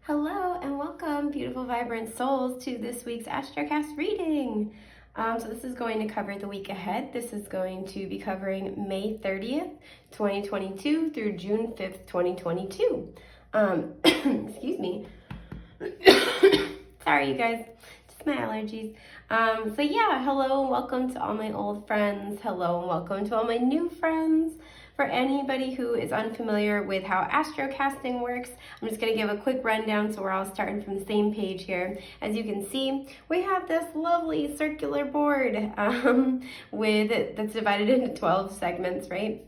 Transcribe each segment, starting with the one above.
Hello and welcome, beautiful, vibrant souls, to this week's Astrocast reading. So this is going to cover the week ahead. This is going to be covering May 30th, 2022 through June 5th, 2022. Excuse me. Sorry, you guys. Just my allergies. So yeah, hello and welcome to all my old friends. Hello and welcome to all my new friends. For anybody who is unfamiliar with how astrocasting works, I'm just going to give a quick rundown so we're all starting from the same page here. As you can see, we have this lovely circular board that's divided into 12 segments, right?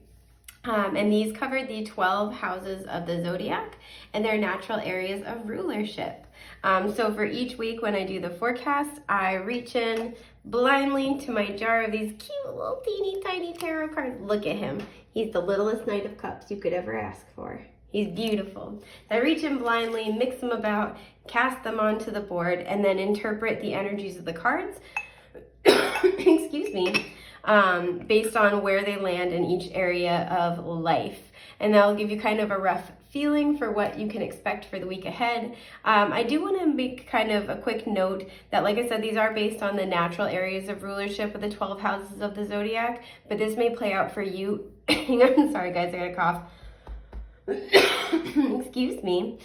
And these cover the 12 houses of the zodiac and their natural areas of rulership. So for each week when I do the forecast, I reach in blindly to my jar of these cute little teeny tiny tarot cards. Look at him. He's the littlest Knight of Cups you could ever ask for. He's beautiful. I reach in blindly, mix them about, cast them onto the board, and then interpret the energies of the cards. Excuse me. Based on where they land in each area of life. And that'll give you kind of a rough feeling for what you can expect for the week ahead. I do want to make kind of a quick note that, like I said, these are based on the natural areas of rulership of the 12 houses of the zodiac, but this may play out for you. Hang on, sorry guys, I got a cough. Excuse me.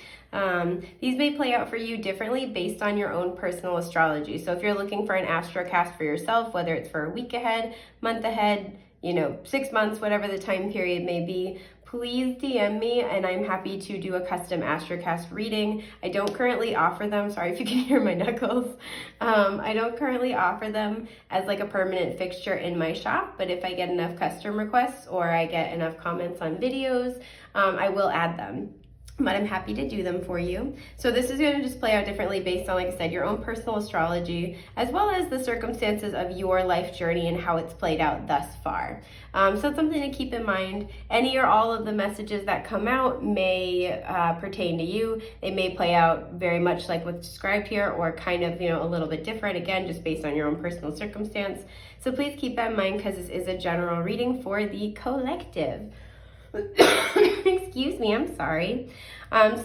These may play out for you differently based on your own personal astrology. So if you're looking for an astrocast for yourself, whether it's for a week ahead, month ahead, 6 months, whatever the time period may be, please DM me and I'm happy to do a custom astrocast reading. I don't currently offer them. Sorry if you can hear my knuckles. I don't currently offer them as like a permanent fixture in my shop, but if I get enough custom requests or I get enough comments on videos, I will add them. But I'm happy to do them for you. So this is going to just play out differently based on, like I said, your own personal astrology, as well as the circumstances of your life journey and how it's played out thus far. So it's something to keep in mind. Any or all of the messages that come out may pertain to you. They may play out very much like what's described here, or kind of, a little bit different, again, just based on your own personal circumstance. So please keep that in mind because this is a general reading for the collective. Excuse me, I'm sorry.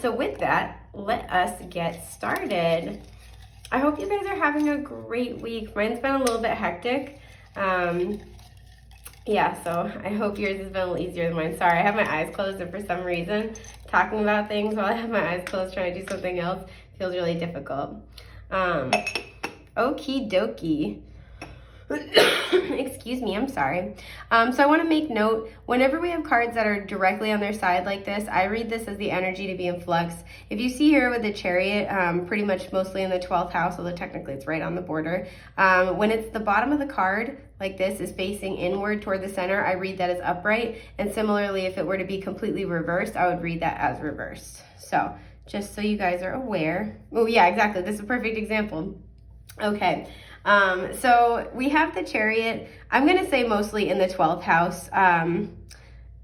So with that, let us get started. I hope you guys are having a great week. Mine's been a little bit hectic. Yeah, so I hope yours has been a little easier than mine. Sorry, I have my eyes closed, and for some reason, talking about things while I have my eyes closed trying to do something else feels really difficult. Okie dokie. Excuse me, I'm sorry. So I want to make note, whenever we have cards that are directly on their side like this, I read this as the energy to be in flux. If you see here with the Chariot, pretty much mostly in the 12th house, although technically it's right on the border, when it's the bottom of the card, like this, is facing inward toward the center, I read that as upright. And similarly, if it were to be completely reversed, I would read that as reversed. So just so you guys are aware. Oh yeah, exactly. This is a perfect example. Okay. So we have the Chariot. I'm going to say mostly in the 12th house.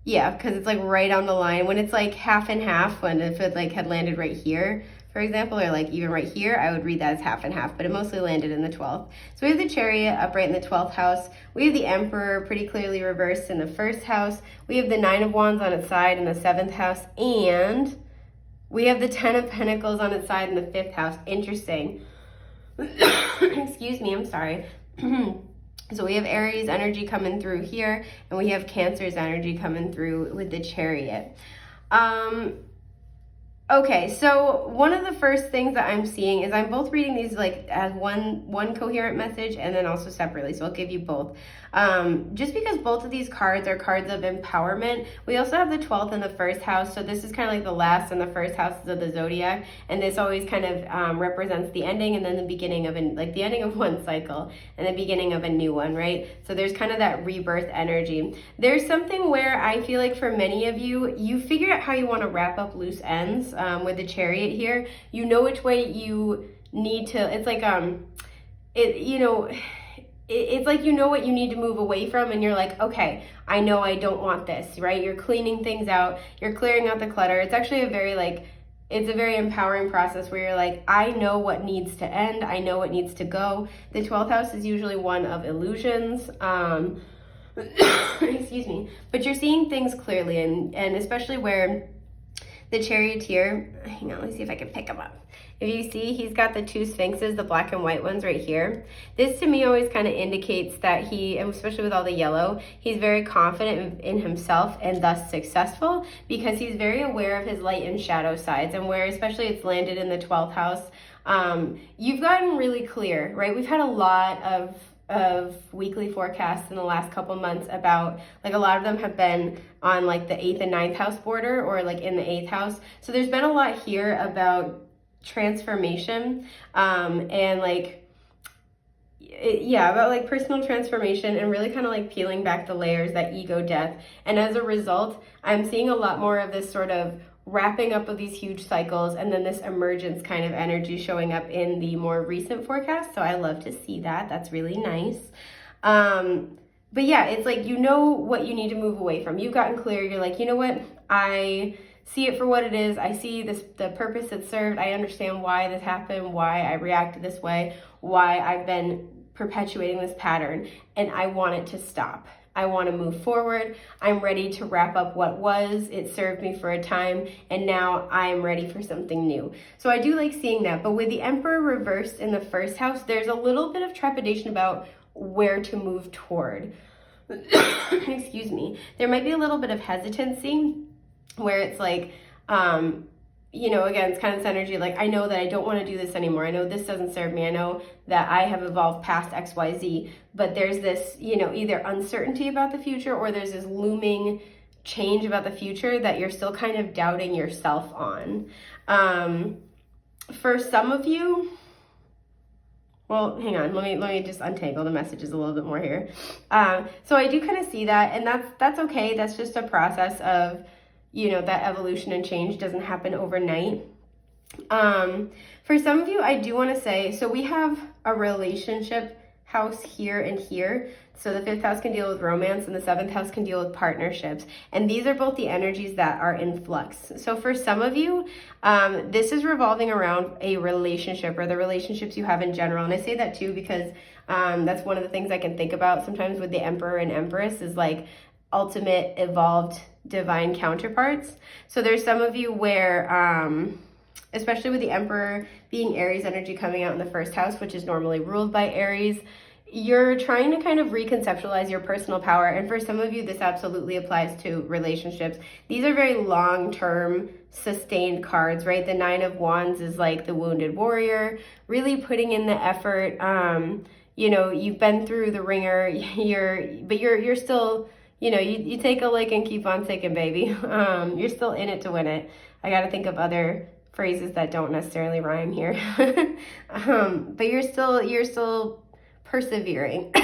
Yeah, because it's like right on the line. When it's like half and half, if it like had landed right here, for example, or like even right here, I would read that as half and half, but it mostly landed in the 12th. So we have the Chariot upright in the 12th house. We have the Emperor pretty clearly reversed in the 1st house. We have the 9 of Wands on its side in the 7th house. And we have the 10 of Pentacles on its side in the 5th house. Interesting. Excuse me, I'm sorry. So we have Aries energy coming through here, and we have Cancer's energy coming through with the Chariot. Okay, so one of the first things that I'm seeing is I'm both reading these like as one coherent message and then also separately, so I'll give you both. Just because both of these cards are cards of empowerment, we also have the 12th and the 1st house, so this is kind of like the last and the 1st houses of the zodiac, and this always kind of represents the ending and then the beginning of the ending of one cycle and the beginning of a new one, right? So there's kind of that rebirth energy. There's something where I feel like for many of you, you figured out how you want to wrap up loose ends. With the Chariot here, you know which way you need to, it's like, it's like you know what you need to move away from, and you're like, okay, I know I don't want this, right? You're cleaning things out, you're clearing out the clutter. It's actually it's a very empowering process where you're like, I know what needs to end, I know what needs to go. The 12th house is usually one of illusions. Excuse me, but you're seeing things clearly, and especially where the charioteer, hang on, let me see if I can pick him up. If you see, he's got the two sphinxes, the black and white ones right here. This to me always kind of indicates that he, and especially with all the yellow, he's very confident in himself and thus successful, because he's very aware of his light and shadow sides, and where especially it's landed in the 12th house, you've gotten really clear, right? We've had a lot of weekly forecasts in the last couple months about, like, a lot of them have been on like the 8th and 9th house border, or like in the 8th house. So there's been a lot here about transformation, and like, about like personal transformation, and really kind of like peeling back the layers, that ego death. And as a result, I'm seeing a lot more of this sort of wrapping up of these huge cycles, and then this emergence kind of energy showing up in the more recent forecast. So I love to see that. That's really nice. But yeah, it's like, you know what you need to move away from. You've gotten clear. You're like, you know what? I see it for what it is. I see this, the purpose it served. I understand why this happened, why I reacted this way, why I've been perpetuating this pattern, and I want it to stop. I want to move forward. I'm ready to wrap up what was. It served me for a time, and now I'm ready for something new. So I do like seeing that. But with the Emperor reversed in the first house, there's a little bit of trepidation about where to move toward. Excuse me. There might be a little bit of hesitancy, where it's like, again, it's kind of this energy like, I know that I don't want to do this anymore. I know this doesn't serve me. I know that I have evolved past XYZ, but there's this, either uncertainty about the future, or there's this looming change about the future that you're still kind of doubting yourself on. For some of you, well, hang on, let me just untangle the messages a little bit more here. So I do kind of see that, and that's okay. That's just a process of, that evolution and change doesn't happen overnight. For some of you, I do want to say, so we have a relationship house here and here. So the 5th house can deal with romance, and the 7th house can deal with partnerships. And these are both the energies that are in flux. So for some of you, this is revolving around a relationship, or the relationships you have in general. And I say that too because that's one of the things I can think about sometimes with the Emperor and Empress, is like ultimate evolved divine counterparts. So there's some of you where, especially with the Emperor being Aries energy coming out in the 1st house, which is normally ruled by Aries, you're trying to kind of reconceptualize your personal power. And for some of you, this absolutely applies to relationships. These are very long-term, sustained cards, right? The 9 of Wands is like the wounded warrior, really putting in the effort. You've been through the ringer, you're still, you take a lick and keep on ticking, baby. You're still in it to win it. I got to think of other phrases that don't necessarily rhyme here. But you're still persevering.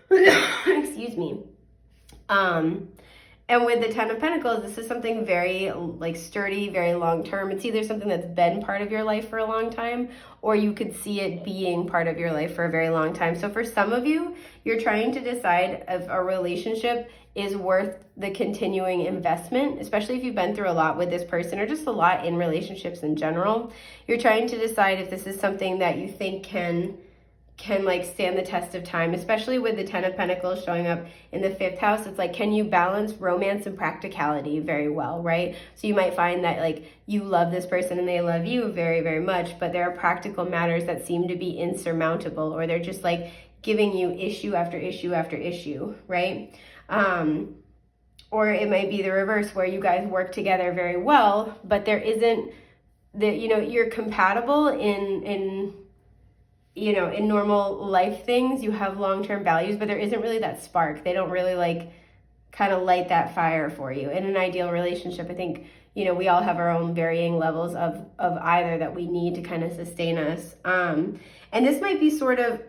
Excuse me. And with the 10 of Pentacles, this is something very like sturdy, very long term. It's either something that's been part of your life for a long time, or you could see it being part of your life for a very long time. So for some of you, you're trying to decide if a relationship is worth the continuing investment, especially if you've been through a lot with this person, or just a lot in relationships in general. You're trying to decide if this is something that you think can like stand the test of time, especially with the 10 of Pentacles showing up in the 5th house. It's like, can you balance romance and practicality very well, right? So you might find that like you love this person and they love you very, very much, but there are practical matters that seem to be insurmountable, or they're just like giving you issue after issue after issue, right? Or it might be the reverse, where you guys work together very well, but there isn't you're compatible in normal life things. You have long-term values, but there isn't really that spark. They don't really like kind of light that fire for you. In an ideal relationship, I think, we all have our own varying levels of either that we need to kind of sustain us. And this might be sort of,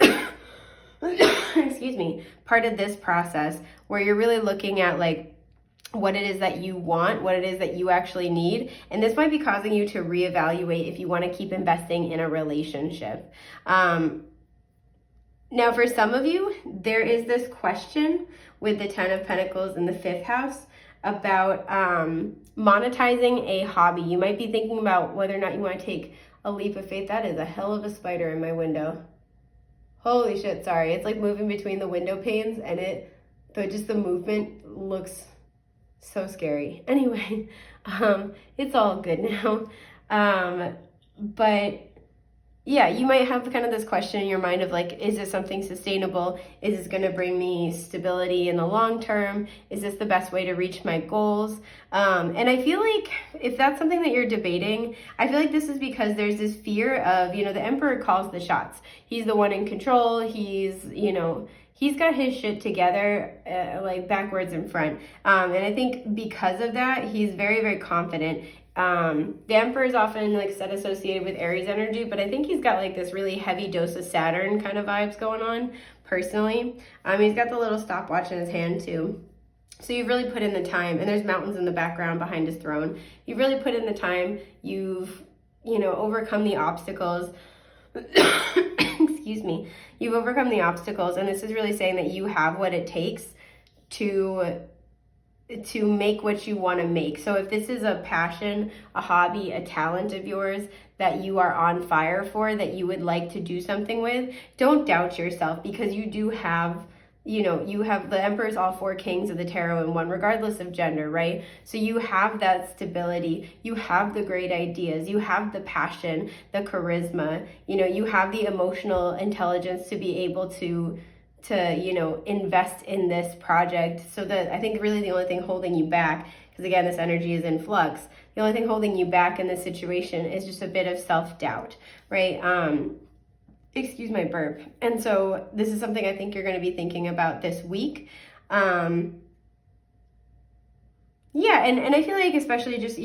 excuse me, part of this process where you're really looking at like what it is that you want, what it is that you actually need. And this might be causing you to reevaluate if you want to keep investing in a relationship. Now, for some of you, there is this question with the 10 of Pentacles in the 5th house about monetizing a hobby. You might be thinking about whether or not you want to take a leap of faith. That is a hell of a spider in my window. Holy shit, sorry. It's like moving between the window panes, and but just the movement looks So scary. Anyway, it's all good now. But yeah, you might have kind of this question in your mind of like, is this something sustainable? Is this going to bring me stability in the long term? Is this the best way to reach my goals? And I feel like if that's something that you're debating, I feel like this is because there's this fear of, the emperor calls the shots. He's the one in control. He's got his shit together, like backwards and front. And I think because of that, he's very, very confident. The emperor is often like said associated with Aries energy, but I think he's got like this really heavy dose of Saturn kind of vibes going on personally. He's got the little stopwatch in his hand too. So you've really put in the time, and there's mountains in the background behind his throne. You've really put in the time. You've, overcome the obstacles. Excuse me. You've overcome the obstacles, and this is really saying that you have what it takes to make what you want to make. So if this is a passion, a hobby, a talent of yours that you are on fire for, that you would like to do something with, don't doubt yourself, because you do have, you have the emperor's all four kings of the tarot in one, regardless of gender, right? So you have that stability, you have the great ideas, you have the passion, the charisma, you have the emotional intelligence to be able to invest in this project. So that I think really the only thing holding you back, because again, this energy is in flux, the only thing holding you back in this situation is just a bit of self-doubt, right? Excuse my burp. And so this is something I think you're going to be thinking about this week. Yeah, and I feel like especially just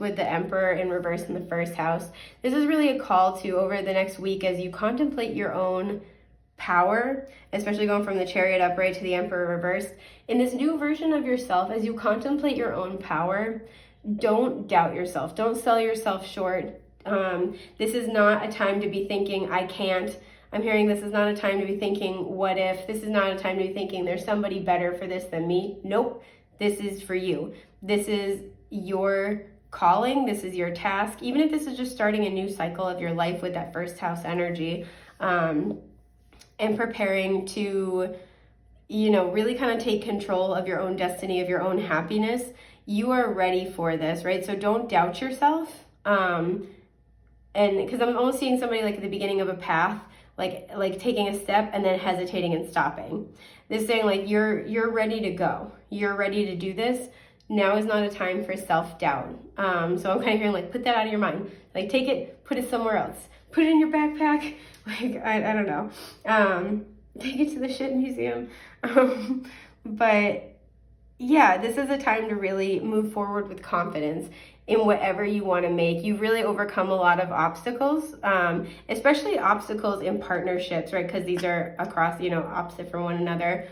with the emperor in reverse in the first house, this is really a call to, over the next week, as you contemplate your own power, especially going from the chariot upright to the emperor reversed, in this new version of yourself, as you contemplate your own power, don't doubt yourself. Don't sell yourself short. This is not a time to be thinking, I can't. I'm hearing this is not a time to be thinking, what if? This is not a time to be thinking, there's somebody better for this than me. Nope. This is for you. This is your calling. This is your task. Even if this is just starting a new cycle of your life with that first house energy, and preparing to, really kind of take control of your own destiny, of your own happiness, you are ready for this, right? So don't doubt yourself. And because I'm almost seeing somebody like at the beginning of a path, like taking a step and then hesitating and stopping. This saying like, you're ready to go. You're ready to do this. Now is not a time for self-doubt. So I'm kind of hearing like, put that out of your mind. Like take it, put it somewhere else. Put it in your backpack. Like, I don't know. Take it to the shit museum. But yeah, this is a time to really move forward with confidence in whatever you want to make. You've really overcome a lot of obstacles, especially obstacles in partnerships, right? Because these are across, opposite from one another.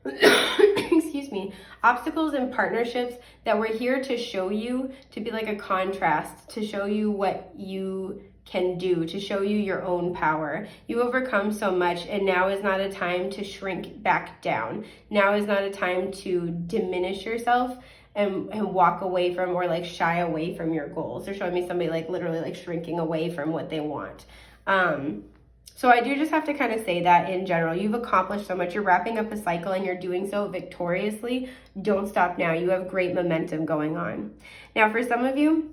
Excuse me. Obstacles in partnerships that were here to show you, to be like a contrast, to show you what you can do, to show you your own power. You overcome so much, and now is not a time to shrink back down. Now is not a time to diminish yourself and walk away from, or like shy away from your goals. They're showing me somebody like literally like shrinking away from what they want. So I do just have to kind of say that in general, you've accomplished so much. You're wrapping up a cycle and you're doing so victoriously. Don't stop now. You have great momentum going on. Now, for some of you,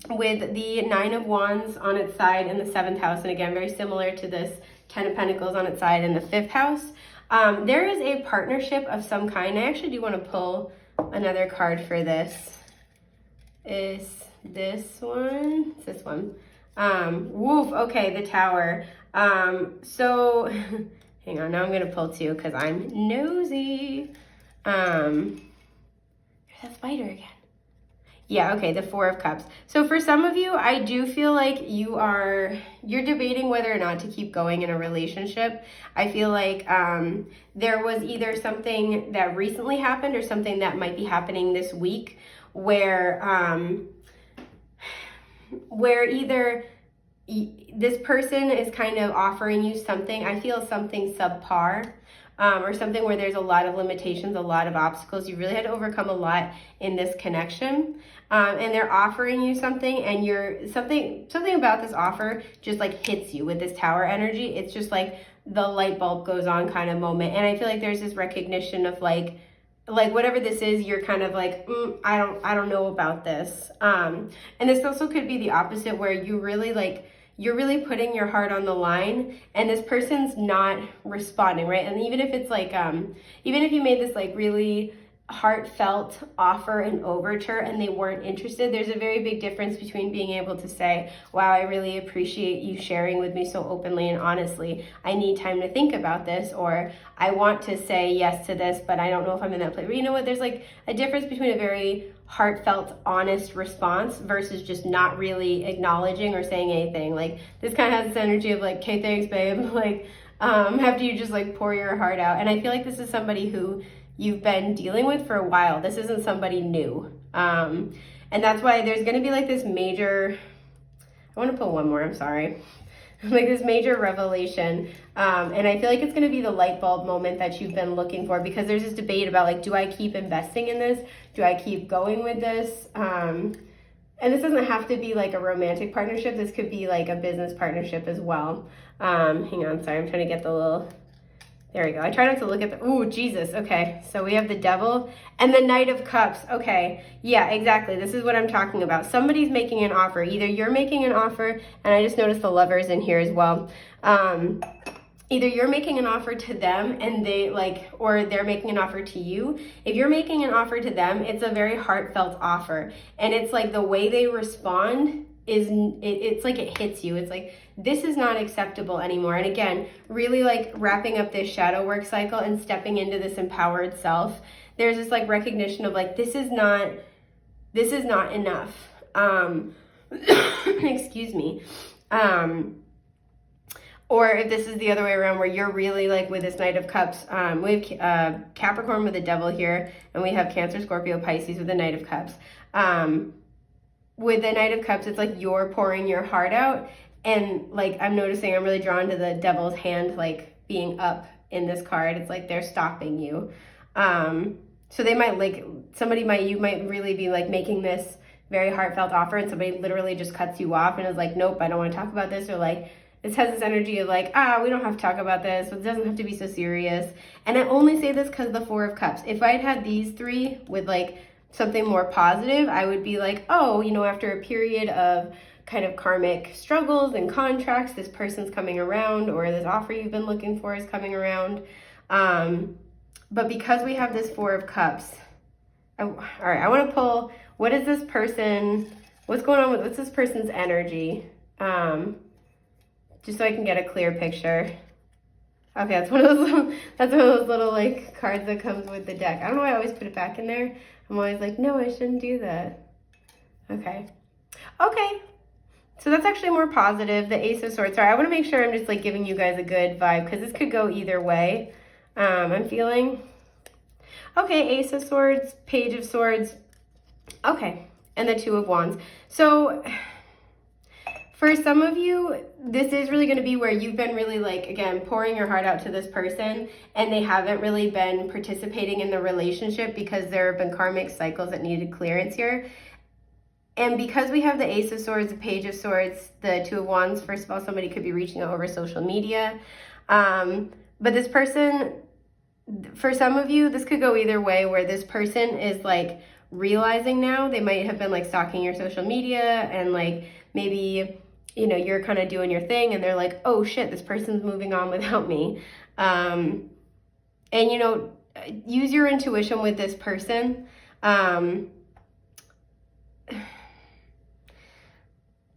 with the 9 of Wands on its side in the 7th house, and again, very similar to this 10 of Pentacles on its side in the 5th house, there is a partnership of some kind. I actually do want to pull another card for this. Is this one? It's this one. Woof, okay, the Tower. So, hang on, now I'm going to pull two because I'm nosy. There's that spider again. Yeah, okay, the 4 of Cups. So for some of you, I do feel like you're debating whether or not to keep going in a relationship. I feel like there was either something that recently happened or something that might be happening this week where either this person is kind of offering you something, I feel something subpar, or something where there's a lot of limitations, a lot of obstacles. You really had to overcome a lot in this connection. And they're offering you something, and something about this offer just like hits you with this Tower energy. It's just like the light bulb goes on kind of moment. And I feel like there's this recognition of like like whatever this is, you're kind of like, I don't know about this. And this also could be the opposite, where you're really putting your heart on the line and this person's not responding, right? And even if it's like, even if you made this like really heartfelt offer and overture and they weren't interested, there's a very big difference between being able to say, wow, I really appreciate you sharing with me so openly and honestly. I need time to think about this, or I want to say yes to this, but I don't know if I'm in that place. But you know what? There's like a difference between a very heartfelt, honest response versus just not really acknowledging or saying anything. Like this kind of has this energy of like, okay, thanks, babe. Like, after you just like pour your heart out. And I feel like this is somebody who you've been dealing with for a while. This isn't somebody new. And that's why there's going to be like this major, I want to put one more, I'm sorry. Like this major revelation. And I feel like it's going to be the light bulb moment that you've been looking for, because there's this debate about like, do I keep investing in this? Do I keep going with this? And this doesn't have to be like a romantic partnership. This could be like a business partnership as well. Hang on, sorry, I'm trying to get the little, there we go. I try not to look at the, ooh, Jesus. Okay, so we have the Devil and the Knight of Cups. Okay, yeah, exactly. This is what I'm talking about. Somebody's making an offer. Either you're making an offer, and I just noticed the Lovers in here as well. Either you're making an offer to them and they like, or they're making an offer to you. If you're making an offer to them, it's a very heartfelt offer. And it's like the way they respond is, it's like it hits you. It's like, this is not acceptable anymore. And again, really like wrapping up this shadow work cycle and stepping into this empowered self. There's this like recognition of like, this is not enough. Excuse me. Or if this is the other way around, where you're really like with this Knight of Cups, we have Capricorn with the Devil here, and we have Cancer, Scorpio, Pisces with the Knight of Cups. With the Knight of Cups, it's like you're pouring your heart out, and like I'm noticing I'm really drawn to the Devil's hand like being up in this card. It's like they're stopping you. So they might like, you might really be like making this very heartfelt offer, and somebody literally just cuts you off and is like, nope, I don't want to talk about this, or like, this has this energy of like, we don't have to talk about this. It doesn't have to be so serious. And I only say this because of the Four of Cups. If I'd had these three with like something more positive, I would be like, oh, you know, after a period of kind of karmic struggles and contracts, this person's coming around, or this offer you've been looking for is coming around. But because we have this Four of Cups, all right, I want to pull, what's going on with, what's this person's energy? Just so I can get a clear picture. Okay, that's one of those little like cards that comes with the deck. I don't know why I always put it back in there. I'm always like, no, I shouldn't do that. Okay. So that's actually more positive. The Ace of Swords. Sorry, I want to make sure I'm just like giving you guys a good vibe, because this could go either way. I'm feeling. Okay, Ace of Swords, Page of Swords. Okay, and the Two of Wands. So for some of you, this is really going to be where you've been really like, again, pouring your heart out to this person, and they haven't really been participating in the relationship because there have been karmic cycles that needed clearance here. And because we have the Ace of Swords, the Page of Swords, the Two of Wands, first of all, somebody could be reaching out over social media. But this person, for some of you, this could go either way, where this person is like realizing now, they might have been like stalking your social media, and like maybe, you know, you're kind of doing your thing and they're like, oh shit, this person's moving on without me. And, you know, use your intuition with this person.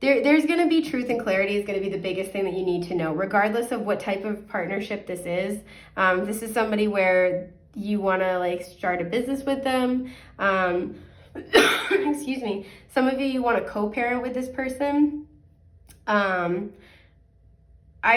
There's going to be truth and clarity is going to be the biggest thing that you need to know, regardless of what type of partnership this is. This is somebody where you want to like start a business with them. Excuse me. Some of you want to co-parent with this person. I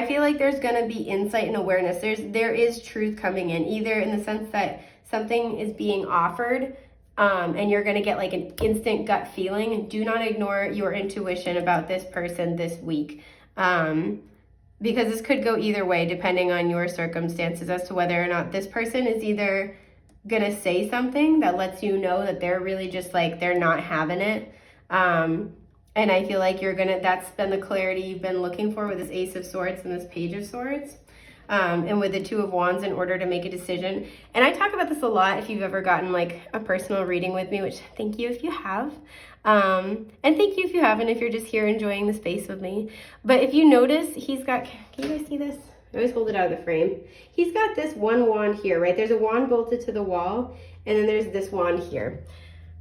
feel like there's going to be insight and awareness. There is truth coming in, either in the sense that something is being offered, and you're going to get like an instant gut feeling. Do not ignore your intuition about this person this week, because this could go either way depending on your circumstances as to whether or not this person is either going to say something that lets you know that they're really just like, they're not having it. And I feel like that's been the clarity you've been looking for with this Ace of Swords and this Page of Swords. and with the Two of Wands in order to make a decision. And I talk about this a lot if you've ever gotten like a personal reading with me, which thank you if you have. And thank you if you haven't, if you're just here enjoying the space with me. But if you notice, he's got, can you guys see this? I always hold it out of the frame. He's got this one wand here, right? There's a wand bolted to the wall, and then there's this wand here,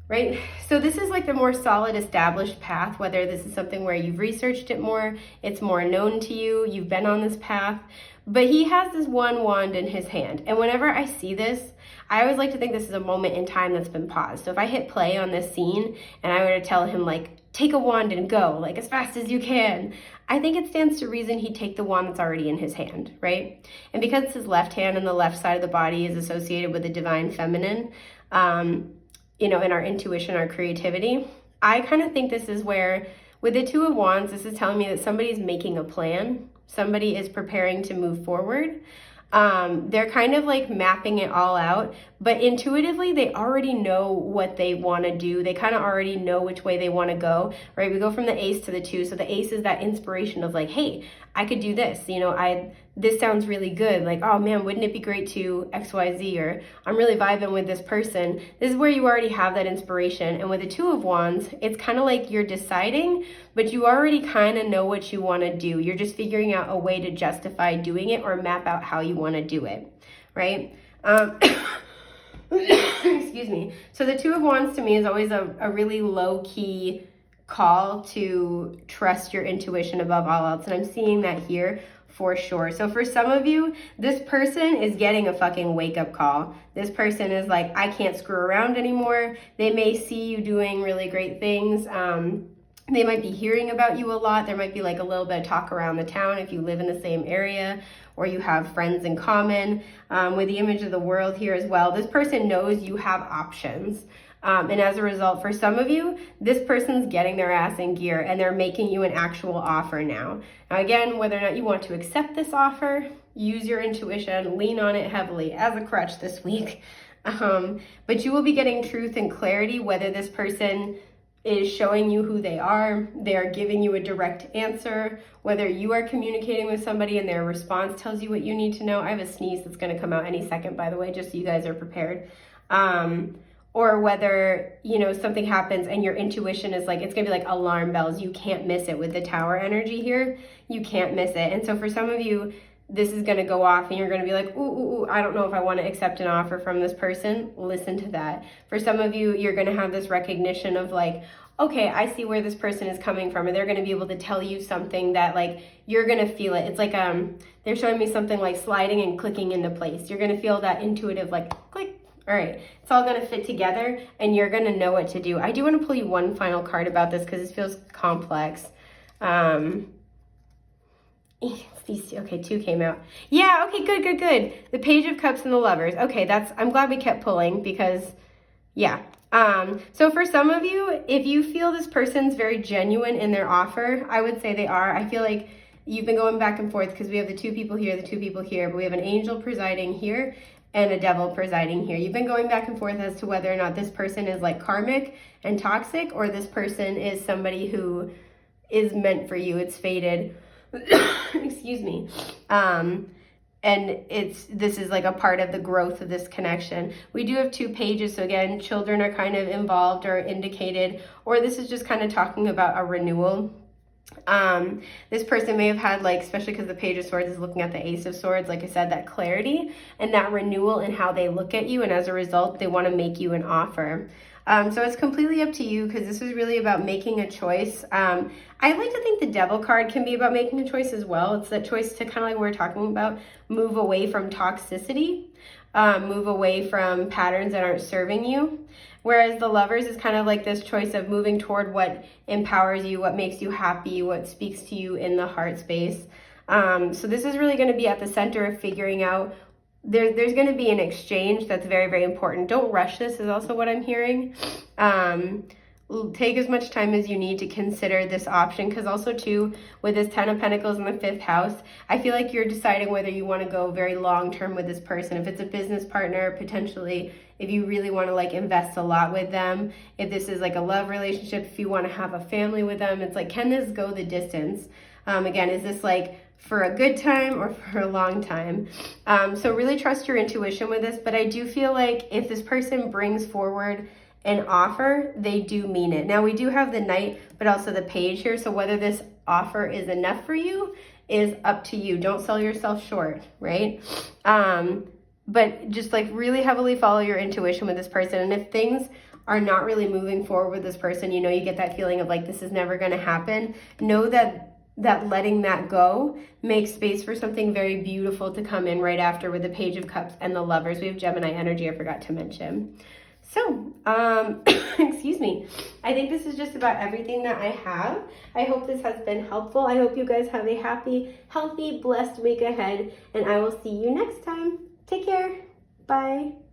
right? So this is like the more solid established path, whether this is something where you've researched it more, it's more known to you, you've been on this path, but he has this one wand in his hand. And whenever I see this, I always like to think this is a moment in time that's been paused. So if I hit play on this scene and I were to tell him like, take a wand and go, like as fast as you can, I think it stands to reason he'd take the wand that's already in his hand, right? And because it's his left hand and the left side of the body is associated with the divine feminine, you know, in our intuition, our creativity, I kind of think this is where, with the Two of Wands, this is telling me that somebody's making a plan. Somebody is preparing to move forward. They're kind of like mapping it all out, but intuitively they already know what they want to do. They kind of already know which way they want to go, right? We go from the Ace to the Two. So the Ace is that inspiration of like, hey, I could do this. You know, this sounds really good. Like, oh man, wouldn't it be great to XYZ, or I'm really vibing with this person. This is where you already have that inspiration. And with the Two of Wands, it's kind of like you're deciding, but you already kind of know what you want to do. You're just figuring out a way to justify doing it or map out how you want to do it, right? Excuse me. So the Two of Wands to me is always a really low-key call to trust your intuition above all else. And I'm seeing that here for sure. So for some of you, this person is getting a fucking wake-up call. This person is like, I can't screw around anymore. They may see you doing really great things. They might be hearing about you a lot. There might be like a little bit of talk around the town if you live in the same area or you have friends in common. With the image of the world here as well, this person knows you have options. And as a result, for some of you, this person's getting their ass in gear and they're making you an actual offer now. Now again, whether or not you want to accept this offer, use your intuition, lean on it heavily as a crutch this week. But you will be getting truth and clarity whether this person is showing you who they are giving you a direct answer, whether you are communicating with somebody and their response tells you what you need to know. I have a sneeze that's gonna come out any second, by the way, just so you guys are prepared. Or whether, you know, something happens and your intuition is like, it's gonna be like alarm bells. You can't miss it with the Tower energy here. You can't miss it. And so for some of you, this is gonna go off and you're gonna be like, ooh, I don't know if I wanna accept an offer from this person. Listen to that. For some of you, you're gonna have this recognition of like, okay, I see where this person is coming from, and they're gonna be able to tell you something that like, you're gonna feel it. It's like, they're showing me something like sliding and clicking into place. You're gonna feel that intuitive like, click. All right, it's all gonna fit together and you're gonna know what to do. I do wanna pull you one final card about this because this feels complex. These two, okay, two came out. Yeah, okay, good. The Page of Cups and the Lovers. Okay, I'm glad we kept pulling because, yeah. So for some of you, if you feel this person's very genuine in their offer, I would say they are. I feel like you've been going back and forth because we have the two people here, but we have an angel presiding here and a devil presiding here. You've been going back and forth as to whether or not this person is like karmic and toxic or this person is somebody who is meant for you. It's fated. Excuse me. And this is like a part of the growth of this connection. We do have two pages. So again, children are kind of involved or indicated, or this is just kind of talking about a renewal. This person may have had, like, especially because the Page of Swords is looking at the Ace of Swords, like I said, that clarity and that renewal in how they look at you, and as a result they want to make you an offer. So it's completely up to you because this is really about making a choice. I like to think the Devil card can be about making a choice as well. It's that choice to kind of like we're talking about, move away from toxicity, move away from patterns that aren't serving you. Whereas the Lovers is kind of like this choice of moving toward what empowers you, what makes you happy, what speaks to you in the heart space. So this is really going to be at the center of figuring out, there's going to be an exchange that's very, very important. Don't rush this is also what I'm hearing. take as much time as you need to consider this option, because also too, with this 10 of Pentacles in the 5th house, I feel like you're deciding whether you want to go very long term with this person. If it's a business partner, potentially, if you really want to like invest a lot with them, if this is like a love relationship, if you want to have a family with them, it's like, can this go the distance? Again, is this like for a good time or for a long time? So really trust your intuition with this, but I do feel like if this person brings forward an offer, they do mean it. Now we do have the Knight, but also the Page here. So whether this offer is enough for you is up to you. Don't sell yourself short, right? But just like really heavily follow your intuition with this person. And if things are not really moving forward with this person, you know, you get that feeling of like, this is never going to happen. Know that letting that go makes space for something very beautiful to come in right after with the Page of Cups and the Lovers. We have Gemini energy, I forgot to mention. So, excuse me, I think this is just about everything that I have. I hope this has been helpful. I hope you guys have a happy, healthy, blessed week ahead, and I will see you next time. Take care. Bye.